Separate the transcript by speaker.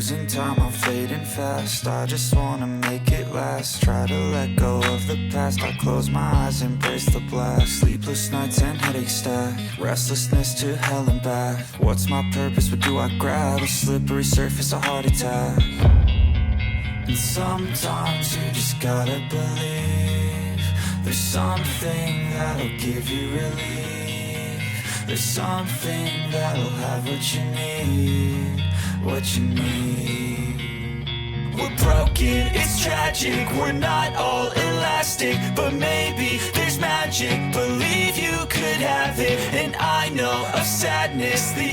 Speaker 1: losing time, I'm fading fast. I just wanna make it last. Try to let go of the past. I close my eyes, embrace the blast. Sleepless nights and headaches stack. Restlessness to hell and back. What's my purpose, what do I grab? A slippery surface, a heart attack. And sometimes you just gotta believe there's something that'll give you relief. There's something that'll have what you need, what you need. We're broken, it's tragic, we're not all elastic, but maybe there's magic. Believe you could have it, and I know of sadness, the